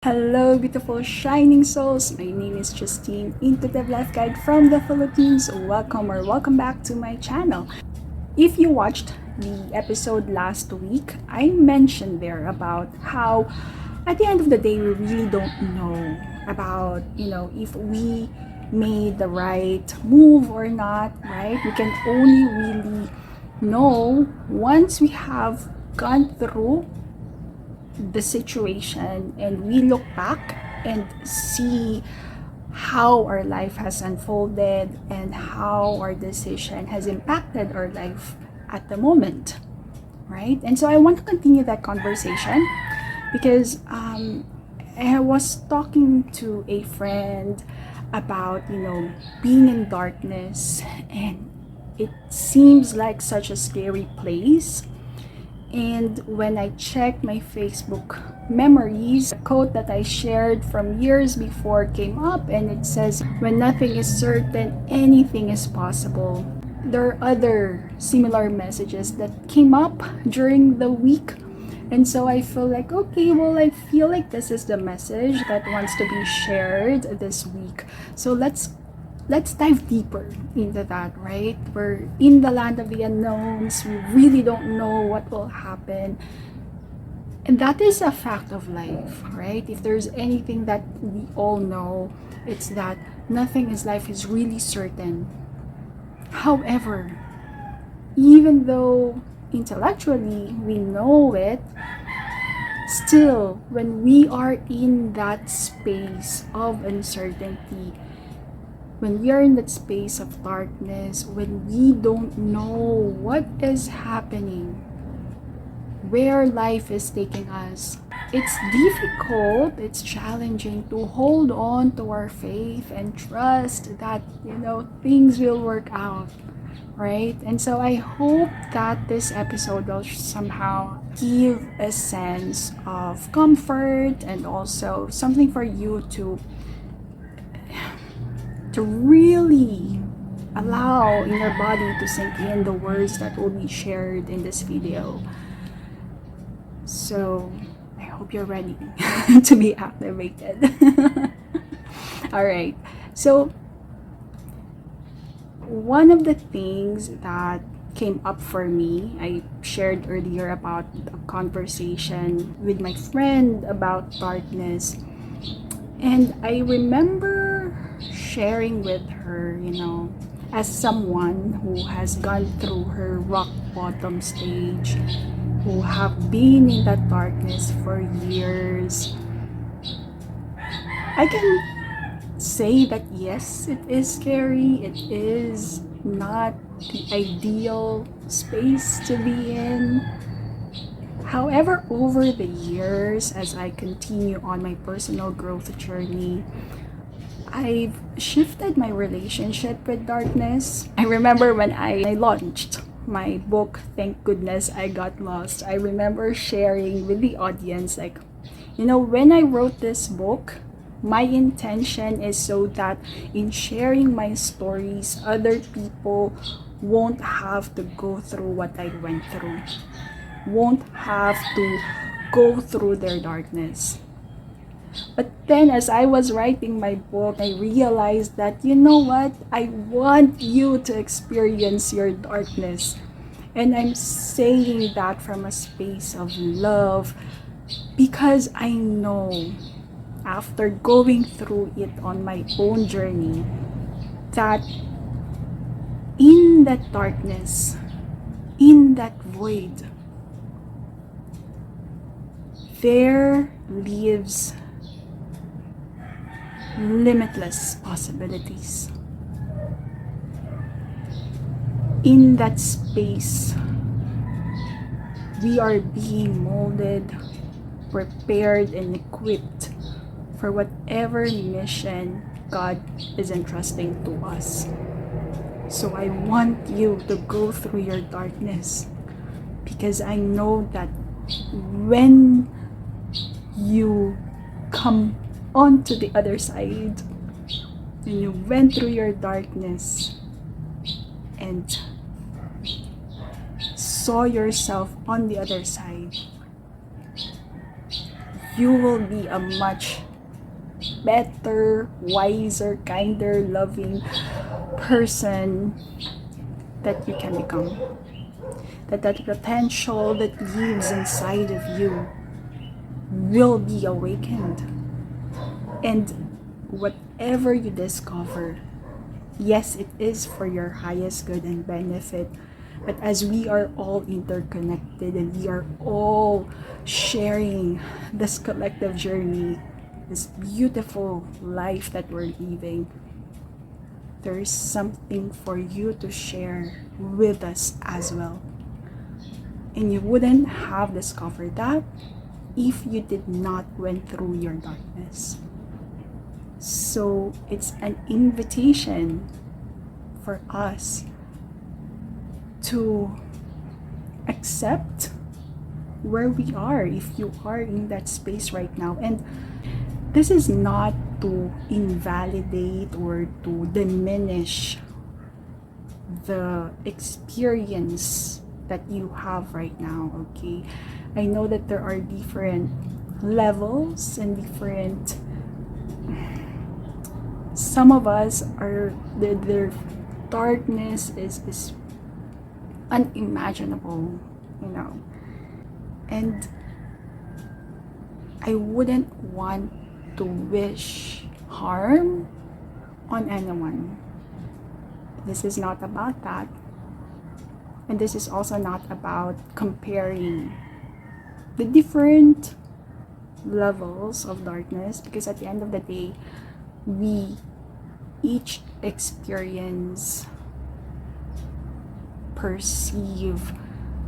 Hello, beautiful shining souls. My name is Jostine, Intuitive Life Guide from the Philippines. Welcome back to my channel. If you watched the episode last week, I mentioned there about how at the end of the day we really don't know about, if we made the right move or not, right? We can only really know once we have gone through the situation and we look back and see how our life has unfolded and how our decision has impacted our life at the moment, right? And so I want to continue that conversation because I was talking to a friend about being in darkness, and it seems like such a scary place. And when I checked my Facebook memories, a quote that I shared from years before came up, and it says, "When nothing is certain, anything is possible." There are other similar messages that came up during the week. And so I feel like, okay, well, I feel like this is the message that wants to be shared this week. So let's dive deeper into that, right? We're in the land of the unknowns. We really don't know what will happen. And that is a fact of life, right? If there's anything that we all know, it's that nothing in life is really certain. However, even though intellectually we know it, still, when we are in that space of uncertainty, when we are in that space of darkness, when we don't know what is happening, where life is taking us, it's difficult, it's challenging to hold on to our faith and trust that, things will work out, right? And so I hope that this episode will somehow give a sense of comfort and also something for you to really allow in your body to sink in the words that will be shared in this video. So I hope you're ready to be activated. All right. So one of the things that came up for me, I shared earlier about a conversation with my friend about darkness. And I remember sharing with her, as someone who has gone through her rock bottom stage, who have been in that darkness for years, I can say that yes, it is scary. It is not the ideal space to be in. However, over the years, as I continue on my personal growth journey, I've shifted my relationship with darkness. I remember when I launched my book, Thank Goodness I Got Lost, I remember sharing with the audience, like, when I wrote this book, my intention is so that in sharing my stories, other people won't have to go through what I went through, won't have to go through their darkness. But then as I was writing my book, I realized that, you know what? I want you to experience your darkness. And I'm saying that from a space of love, because I know after going through it on my own journey that in that darkness, in that void, there lives limitless possibilities. In that space, we are being molded, prepared, and equipped for whatever mission God is entrusting to us. So I want you to go through your darkness, because I know that when you come onto the other side, and you went through your darkness and saw yourself on the other side, you will be a much better, wiser, kinder, loving person that you can become. That potential that lives inside of you will be awakened. And whatever you discover, yes, it is for your highest good and benefit. But as we are all interconnected and we are all sharing this collective journey, this beautiful life that we're living, there is something for you to share with us as well. And you wouldn't have discovered that if you did not went through your darkness. So it's an invitation for us to accept where we are if you are in that space right now. And this is not to invalidate or to diminish the experience that you have right now, okay? I know that there are different levels and different, some of us are, their darkness is unimaginable, you know. And I wouldn't want to wish harm on anyone. This is not about that. And this is also not about comparing the different levels of darkness, because at the end of the day, we each experience, perceive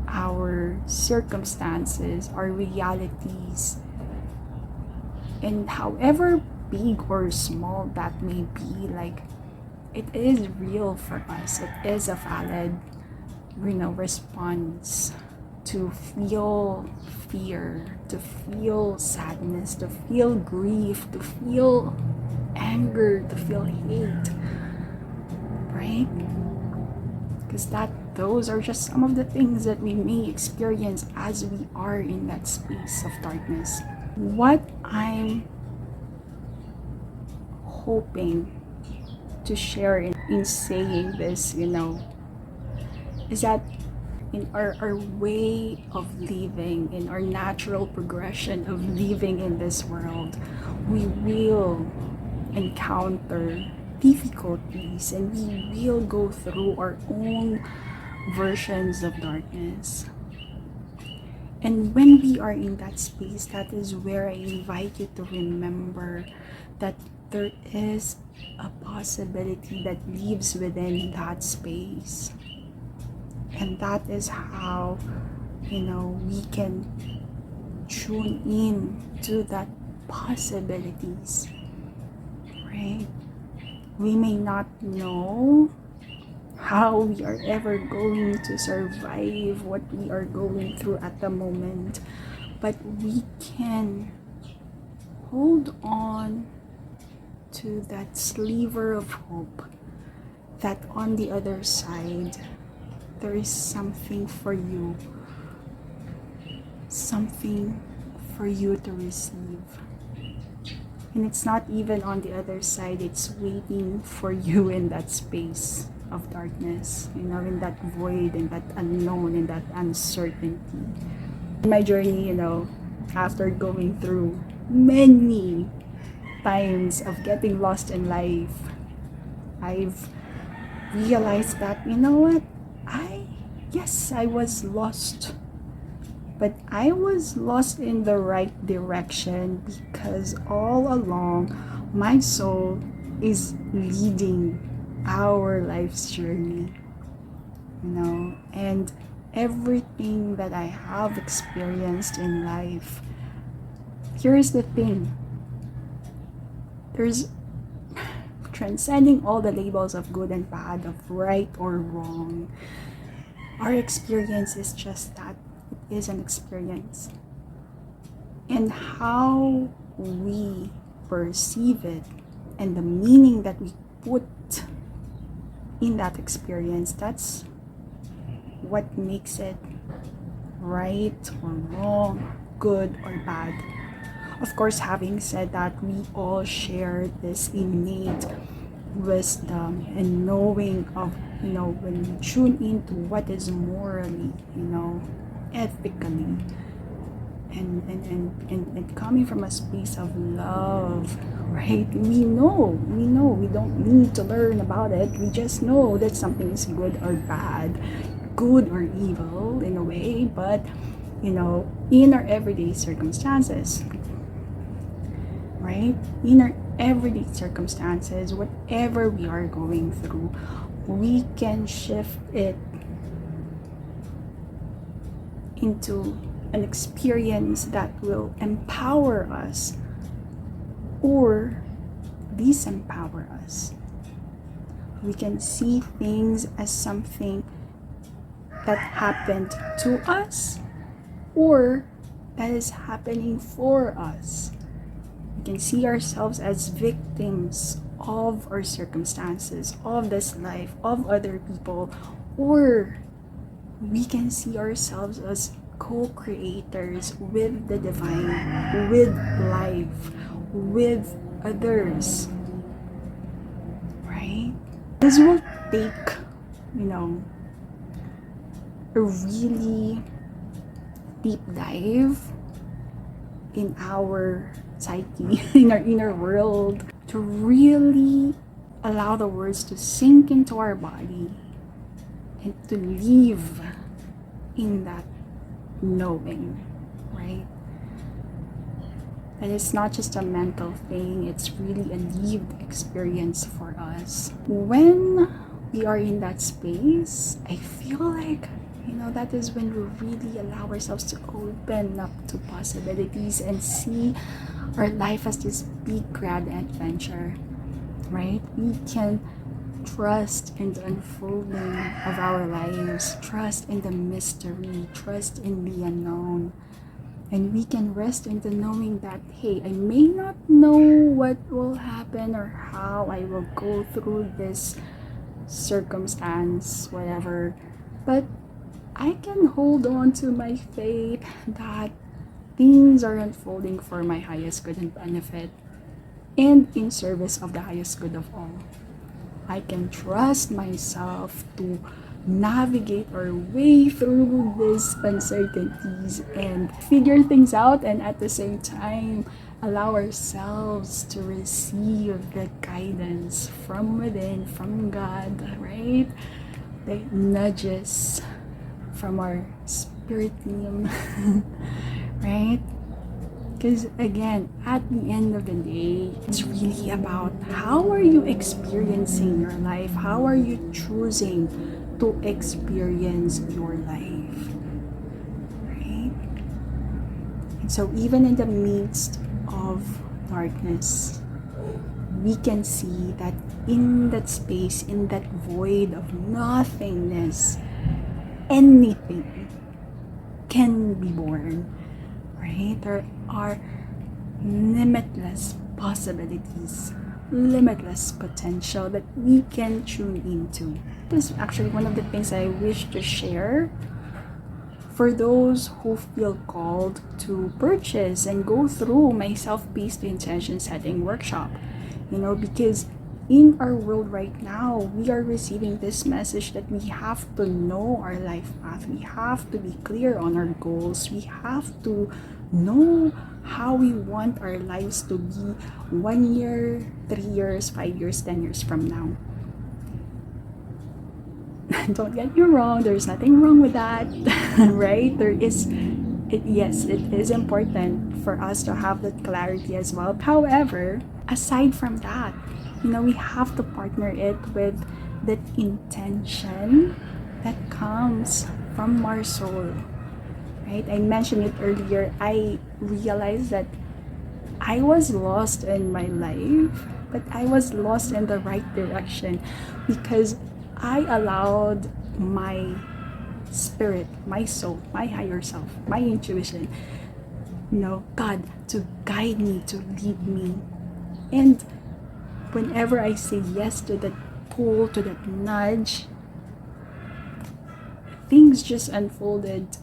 our circumstances, our realities, and however big or small that may be, like, it is real for us. It is a valid, response to feel fear, to feel sadness, to feel grief, to feel anger, to feel hate, right? Because those are just some of the things that we may experience as we are in that space of darkness. What I'm hoping to share in saying this, is that in our way of living, in our natural progression of living in this world, we will encounter difficulties and we will go through our own versions of darkness. And when we are in that space, that is where I invite you to remember that there is a possibility that lives within that space. And that is how, we can tune in to that possibilities, right? We may not know how we are ever going to survive what we are going through at the moment, but we can hold on to that sliver of hope that on the other side there is something for you to receive. And it's not even on the other side, it's waiting for you in that space of darkness, in that void, in that unknown, in that uncertainty. In my journey, after going through many times of getting lost in life, I've realized that, I was lost. But I was lost in the right direction, because all along my soul is leading our life's journey, and everything that I have experienced in life. Here's the thing. There's transcending all the labels of good and bad, of right or wrong. Our experience is just that. It is an experience. And how we perceive it and the meaning that we put in that experience, that's what makes it right or wrong, good or bad. Of course, having said that, we all share this innate wisdom and knowing of, when we tune into what is morally, ethically, and coming from a space of love, right? We don't need to learn about it. We just know that something is good or bad, good or evil in a way, but in our everyday circumstances, right? In our everyday circumstances, whatever we are going through, we can shift it into an experience that will empower us or disempower us. We can see things as something that happened to us or that is happening for us. We can see ourselves as victims of our circumstances, of this life, of other people, or we can see ourselves as co-creators with the divine, with life, with others, right? This will take, a really deep dive in our psyche, in our inner world, to really allow the words to sink into our body and to live in that knowing, right? And it's not just a mental thing, it's really a lived experience for us. When we are in that space, I feel like, that is when we really allow ourselves to open up to possibilities and see our life as this big, grand adventure, right? We can trust in the unfolding of our lives, trust in the mystery, trust in the unknown. And we can rest in the knowing that, hey, I may not know what will happen or how I will go through this circumstance, whatever, but I can hold on to my faith that things are unfolding for my highest good and benefit and in service of the highest good of all. I can trust myself to navigate our way through these uncertainties and figure things out, and at the same time allow ourselves to receive the guidance from within, from God, right? The nudges from our spirit team, right? Because again, at the end of the day, it's really about how are you experiencing your life? How are you choosing to experience your life? Right? And so even in the midst of darkness, we can see that in that space, in that void of nothingness, anything can be born, right? There are limitless possibilities, limitless potential that we can tune into. This is actually one of the things I wish to share for those who feel called to purchase and go through my self-paced intention setting workshop, because in our world right now, we are receiving this message that we have to know our life path. We have to be clear on our goals. We have to know how we want our lives to be 1 year, 3 years, 5 years, 10 years from now. Don't get me wrong, there's nothing wrong with that, right? Yes, it is important for us to have that clarity as well. However, aside from that, we have to partner it with that intention that comes from our soul, right? I mentioned it earlier. I realized that I was lost in my life, but I was lost in the right direction because I allowed my spirit, my soul, my higher self, my intuition, God to guide me, to lead me. And whenever I say yes to that pull, to that nudge, things just unfolded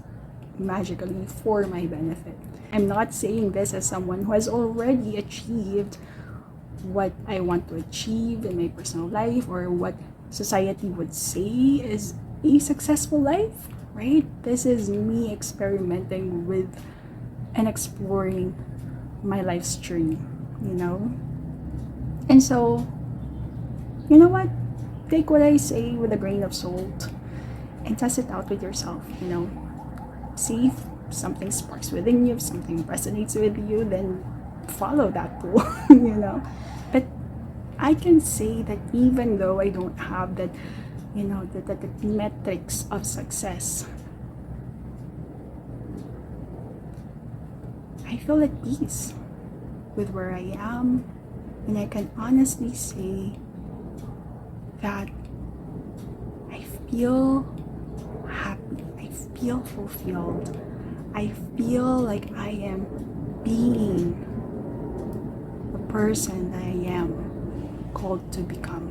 magically for my benefit. I'm not saying this as someone who has already achieved what I want to achieve in my personal life, or what society would say is a successful life, right? This is me experimenting with and exploring my life's journey, you know? And so, you know what? Take what I say with a grain of salt and test it out with yourself, you know? See if something sparks within you, if something resonates with you, then follow that tool, you know? But I can say that even though I don't have that, you know, the metrics of success, I feel at peace with where I am, and I can honestly say that I feel happy, I feel fulfilled, I feel like I am being the person that I am called to become.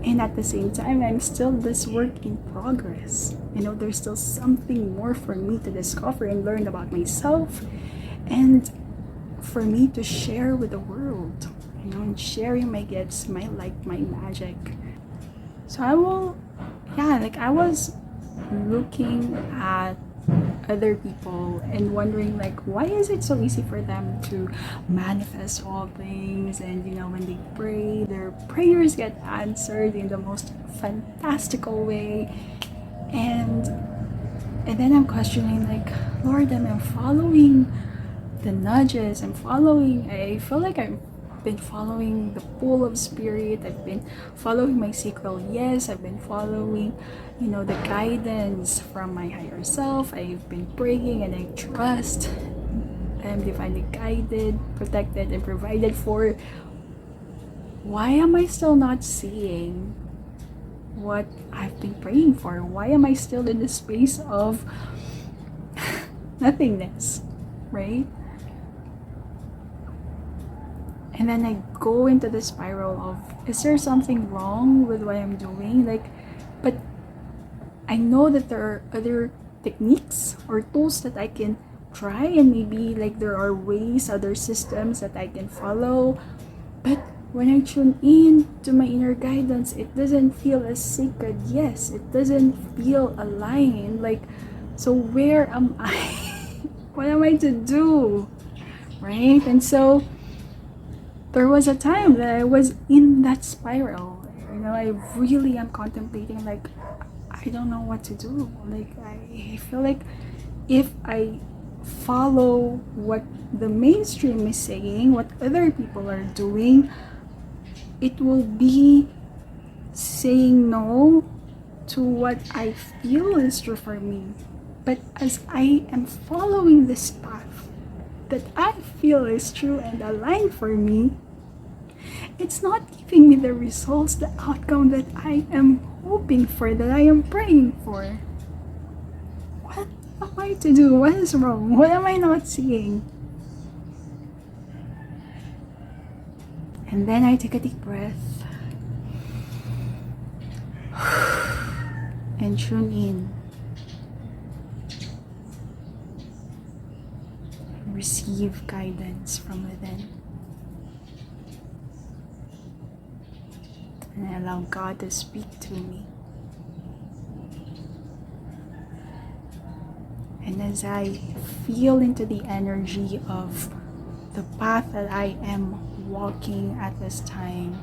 And at the same time, I'm still this work in progress. You know, there's still something more for me to discover and learn about myself, and for me to share with the world, you know, and sharing my gifts, my light, my magic. So I was looking at other people and wondering, like, why is it so easy for them to manifest all things, and you know, when they pray, their prayers get answered in the most fantastical way, and then I'm questioning, like, Lord, am I following the nudges? I feel like I've been following the pull of spirit. I've been following my sacral yes. I've been following, you know, the guidance from my higher self. I've been praying, and I trust I'm divinely guided, protected, and provided for. Why am I still not seeing what I've been praying for? Why am I still in the space of nothingness, right? And then I go into the spiral of, is there something wrong with what I'm doing? Like, but I know that there are other techniques or tools that I can try, and maybe like there are ways, other systems that I can follow. But when I tune in to my inner guidance, it doesn't feel as sacred. Yes, it doesn't feel aligned. Like, so where am I? What am I to do? Right? And so there was a time that I was in that spiral. You know, I really am contemplating, like, I don't know what to do. Like, I feel like if I follow what the mainstream is saying, what other people are doing, it will be saying no to what I feel is true for me. But as I am following this path that I feel is true and aligned for me, it's not giving me the results, the outcome that I am hoping for, that I am praying for. What am I to do? What is wrong? What am I not seeing? And then I take a deep breath and tune in. Receive guidance from within. And I allow God to speak to me. And as I feel into the energy of the path that I am walking at this time,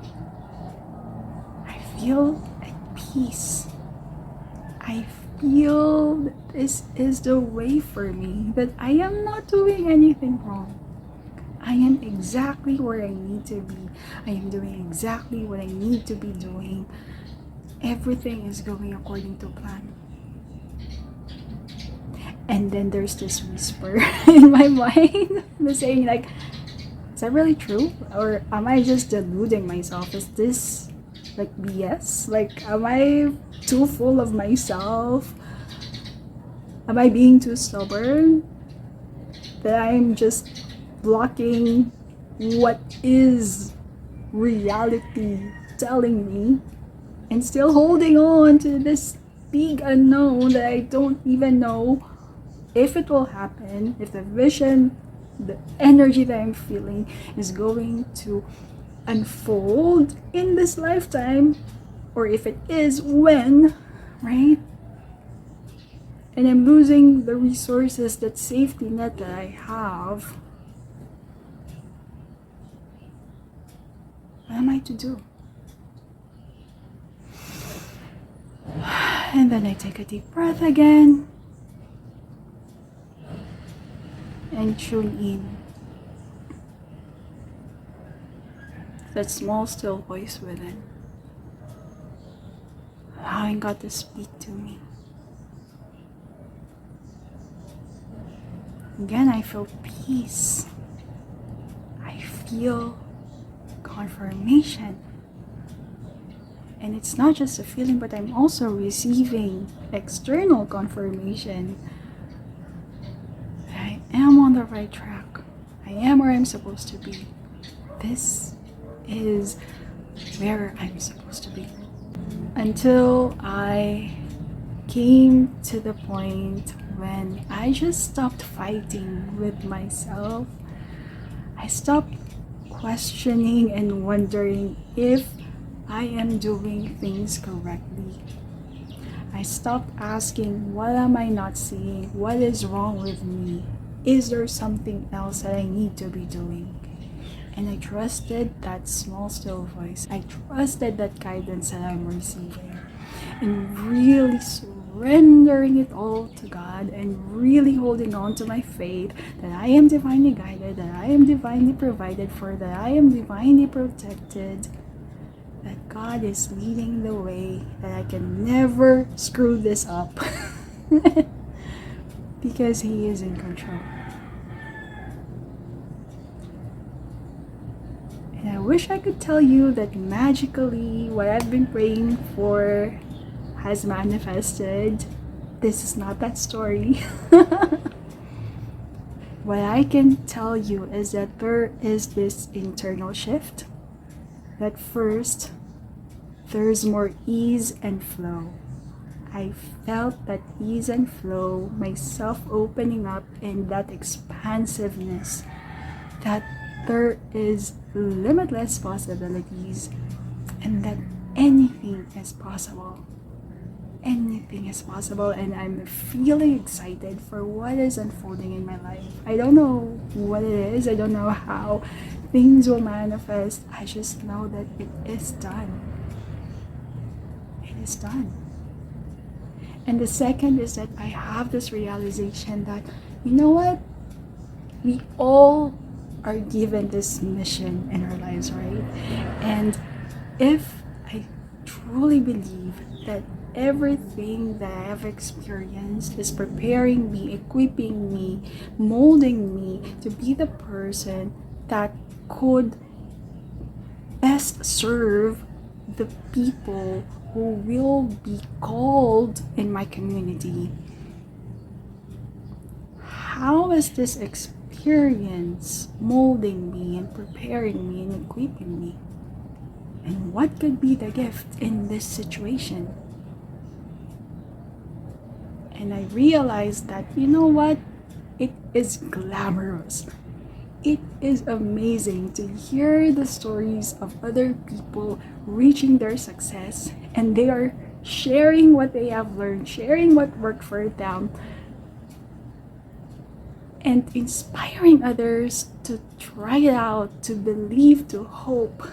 I feel at peace. I feel that this is the way for me, that I am not doing anything wrong. I am exactly where I need to be. I am doing exactly what I need to be doing. Everything is going according to plan. And then there's this whisper in my mind saying, like, is that really true? Or am I just deluding myself? Is this like BS? Like, am I too full of myself? Am I being too stubborn? That I'm just blocking what is reality telling me, and still holding on to this big unknown that I don't even know if it will happen, if the vision, the energy that I'm feeling is going to unfold in this lifetime, or if it is, when, right? And I'm losing the resources, that safety net that I have, what am I to do? And then I take a deep breath again and tune in. That small still voice within, allowing God to speak to me. Again, I feel peace. I feel confirmation. And it's not just a feeling, but I'm also receiving external confirmation. I am on the right track. I am where I'm supposed to be. This is where I'm supposed to be. Until I came to the point when I just stopped fighting with myself. I stopped questioning and wondering if I am doing things correctly. I stopped asking, what am I not seeing? What is wrong with me? Is there something else that I need to be doing? And I trusted that small still voice. I trusted that guidance that I'm receiving. And really surrendering it all to God, and really holding on to my faith that I am divinely guided, that I am divinely provided for, that I am divinely protected, that God is leading the way, that I can never screw this up because He is in control. And I wish I could tell you that magically what I've been praying for has manifested. This is not that story. What I can tell you is that there is this internal shift. That first, there's more ease and flow. I felt that ease and flow, myself opening up, and that expansiveness, that there is limitless possibilities, and that anything is possible. Anything is possible, and I'm feeling excited for what is unfolding in my life. I don't know what it is. I don't know how things will manifest. I just know that it is done. It is done. And the second is that I have this realization that, you know what? We all are given this mission in our lives, right? And if I truly believe that everything that I have experienced is preparing me, equipping me, molding me to be the person that could best serve the people who will be called in my community. How is this experience molding me and preparing me and equipping me? And what could be the gift in this situation? And I realized that, you know what? It is glamorous. It is amazing to hear the stories of other people reaching their success, and they are sharing what they have learned, sharing what worked for them, and inspiring others to try it out, to believe, to hope,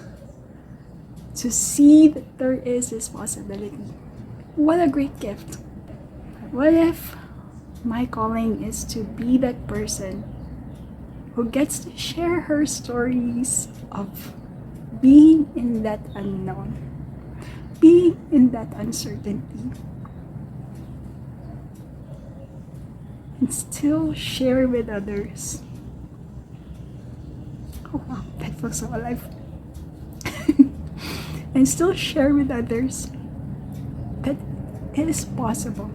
to see that there is this possibility. What a great gift. What if my calling is to be that person who gets to share her stories of being in that unknown, being in that uncertainty, and still share with others? Oh wow, that feels so alive. And still share with others that it is possible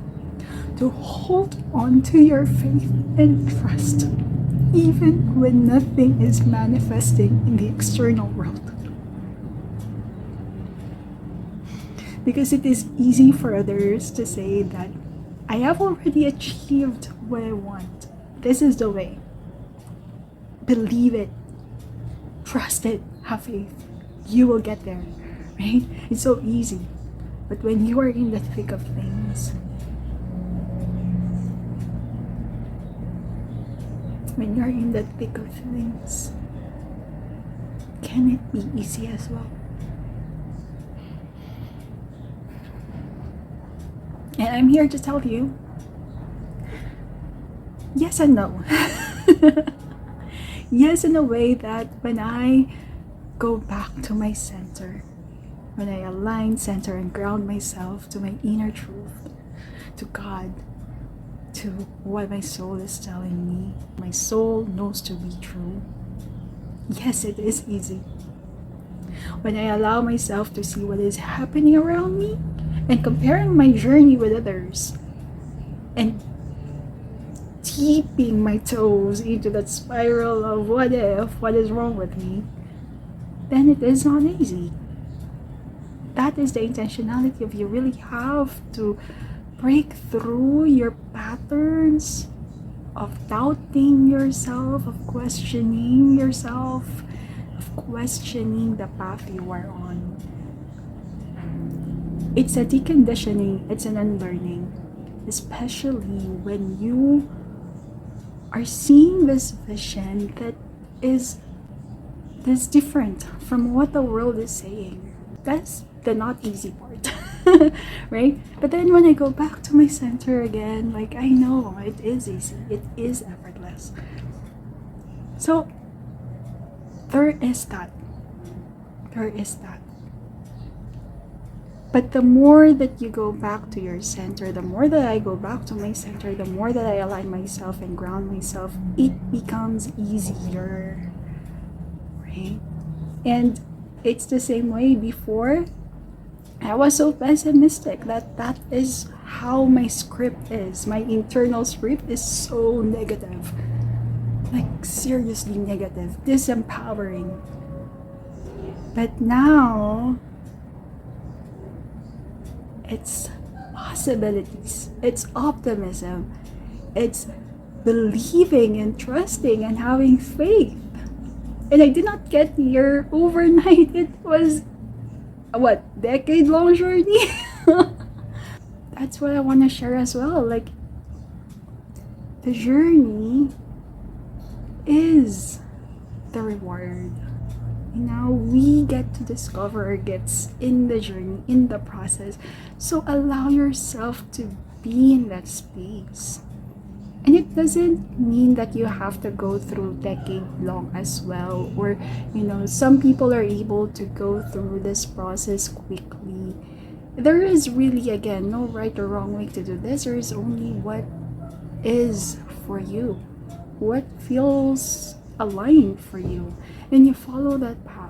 to hold on to your faith and trust even when nothing is manifesting in the external world. Because it is easy for others to say that I have already achieved what I want. This is the way. Believe it. Trust it. Have faith. You will get there. Right? It's so easy. But when you are in the thick of things, when you're in the thick of things, can it be easy as well? And I'm here to tell you, yes and no. Yes, in a way that when I go back to my center, when I align, center, and ground myself to my inner truth, to God, to what my soul is telling me, my soul knows to be true. Yes, it is easy. When I allow myself to see what is happening around me and comparing my journey with others and keeping my toes into that spiral of what if, what is wrong with me, then it is not easy. That is the intentionality of you really have to break through your patterns of doubting yourself, of questioning yourself, of questioning the path you are on. It's a deconditioning, it's an unlearning, especially when you are seeing this vision that is different from what the world is saying. That's the not easy part. Right? But then when I go back to my center again, like, I know it is easy, it is effortless. So there is that. But the more that you go back to your center, the more that I go back to my center, the more that I align myself and ground myself, it becomes easier, right? And it's the same way before. I was so pessimistic that is how my script is. My internal script is so negative. Like, seriously negative, disempowering. But now, it's possibilities, it's optimism, it's believing and trusting and having faith. And I did not get here overnight. It was decade-long journey. That's what I want to share as well. Like, the journey is the reward. We get to discover our gifts in the journey, in the process. So allow yourself to be in that space. And it doesn't mean that you have to go through decade long as well, or some people are able to go through this process quickly. There is really, again, no right or wrong way to do this. There is only what is for you, what feels aligned for you, and you follow that path.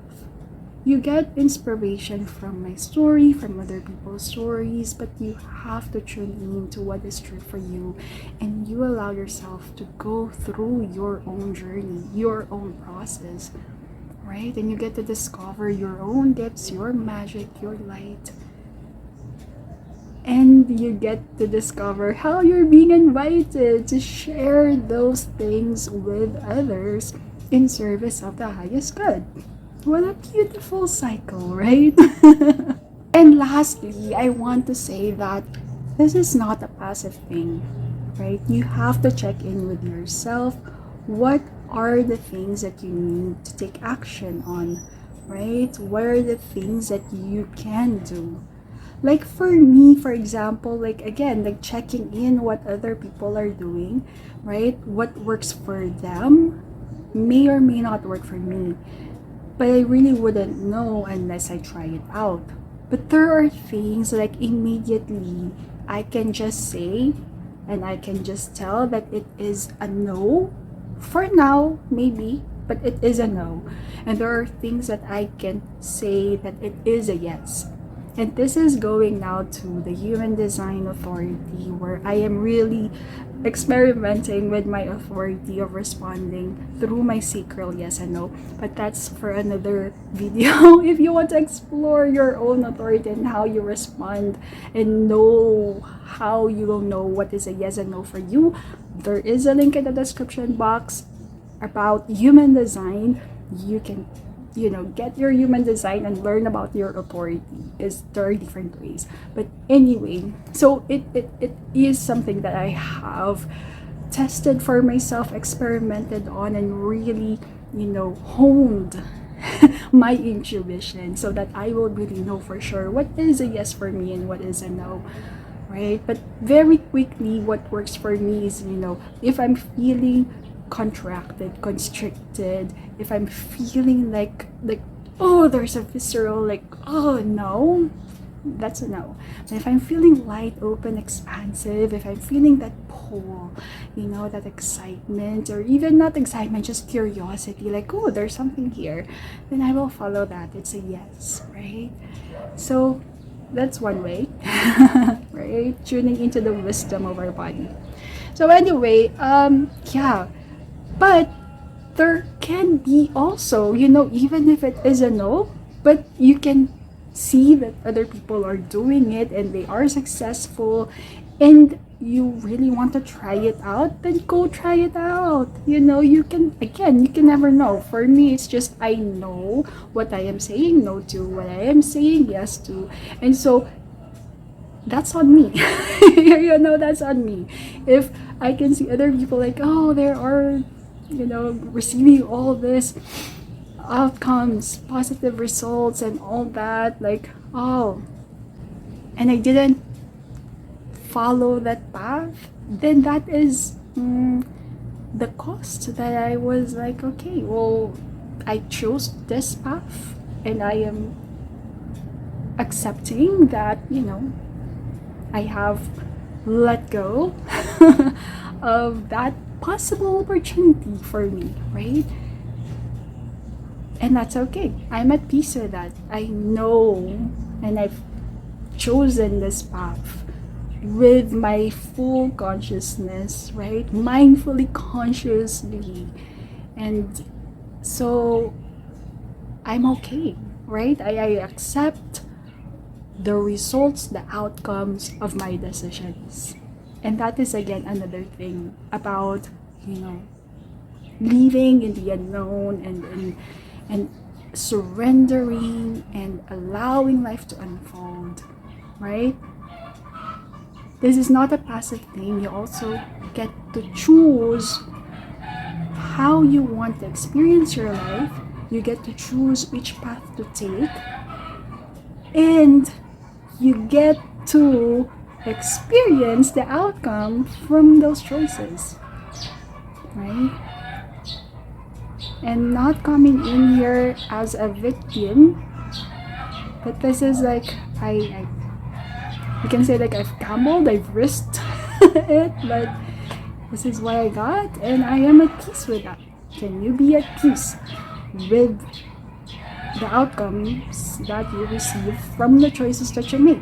You get inspiration from my story, from other people's stories, but you have to tune in to what is true for you, and you allow yourself to go through your own journey, your own process, right? And you get to discover your own gifts, your magic, your light, and you get to discover how you're being invited to share those things with others in service of the highest good. What a beautiful cycle, right? And lastly, I want to say that this is not a passive thing, right? You have to check in with yourself. What are the things that you need to take action on, right? What are the things that you can do? Like for me, for example, like checking in what other people are doing, right? What works for them may or may not work for me. But I really wouldn't know unless I try it out. But there are things like immediately I can just say and I can just tell that it is a no. For now, maybe, but it is a no. And there are things that I can say that it is a yes. And this is going now to the Human Design Authority, where I am really experimenting with my authority of responding through my sacral yes and no. But that's for another video. If you want to explore your own authority and how you respond and know how you will know what is a yes and no for you, There is a link in the description box about human design. You can, get your human design and learn about your authority. There are different ways. But anyway, so it is something that I have tested for myself, experimented on, and really, honed my intuition so that I will really know for sure what is a yes for me and what is a no, right? But very quickly, what works for me is, if I'm feeling contracted, constricted, if I'm feeling like oh, there's a visceral like, oh no, that's a no. But if I'm feeling light, open, expansive, if I'm feeling that pull, that excitement, or even not excitement, just curiosity, like, oh, there's something here, then I will follow that. It's a yes, right? So that's one way, right? Tuning into the wisdom of our body. So anyway, yeah, but there can be also, even if it is a no, but you can see that other people are doing it and they are successful, and you really want to try it out, then go try it out. You can never know. For me, it's just I know what I am saying no to, what I am saying yes to, and so that's on me. That's on me. If I can see other people like, oh, there are, receiving all this outcomes, positive results, and all that, like, oh, and I didn't follow that path, then that is the cost that I was like, okay, well, I chose this path, and I am accepting that, I have let go of that possible opportunity for me, right? And that's okay. I'm at peace with that. I know, and I've chosen this path with my full consciousness, right? Mindfully, consciously. And so I'm okay, right? I accept the results, the outcomes of my decisions. And that is again another thing about, living in the unknown and surrendering and allowing life to unfold, right? This is not a passive thing. You also get to choose how you want to experience your life. You get to choose which path to take, and you get to experience the outcome from those choices, right? And not coming in here as a victim, but this is like you can say like I've gambled, I've risked it, but this is what I got, and I am at peace with that. Can you be at peace with the outcomes that you receive from the choices that you make?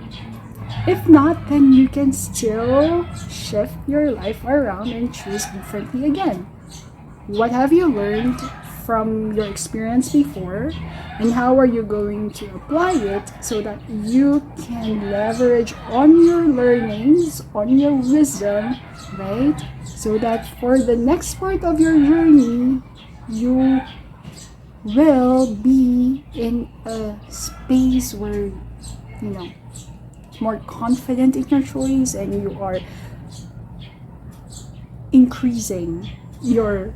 If not, then you can still shift your life around and choose differently again. What have you learned from your experience before, and how are you going to apply it so that you can leverage on your learnings, on your wisdom, right? So that for the next part of your journey, you will be in a space where, more confident in your choice, and you are increasing your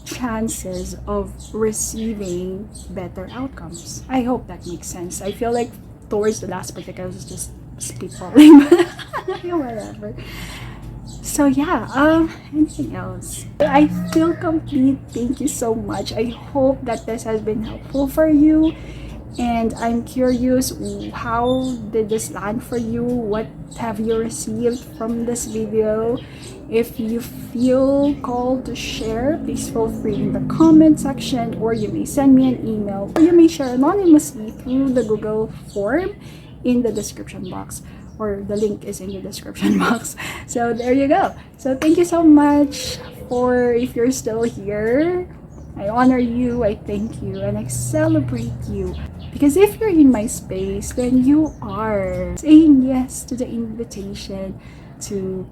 chances of receiving better outcomes. I hope that makes sense. I feel like towards the last part, I was just spitballing, but whatever. So yeah, anything else? I feel complete. Thank you so much. I hope that this has been helpful for you. And I'm curious, how did this land for you? What have you received from this video? If you feel called to share, please feel free in the comment section, or you may send me an email, or you may share anonymously through the Google form in the description box, or the link is in the description box. So there you go. So thank you so much if you're still here. I honor you, I thank you, and I celebrate you. Because if you're in my space, then you are saying yes to the invitation to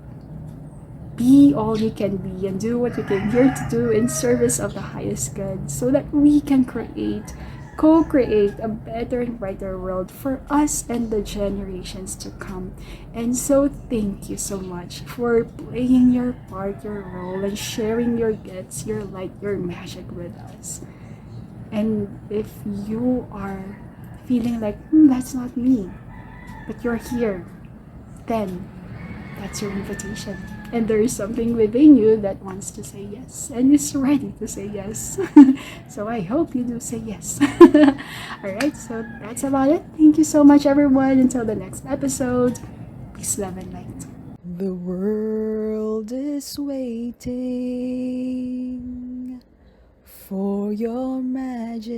be all you can be and do what you came here to do in service of the highest good, so that we can co-create a better and brighter world for us and the generations to come. And so thank you so much for playing your part, your role, and sharing your gifts, your light, your magic with us. And if you are feeling like, that's not me, but you're here, then that's your invitation. And there is something within you that wants to say yes and is ready to say yes. So I hope you do say yes. Alright, so that's about it. Thank you so much, everyone. Until the next episode, peace, love, and light. The world is waiting for your magic.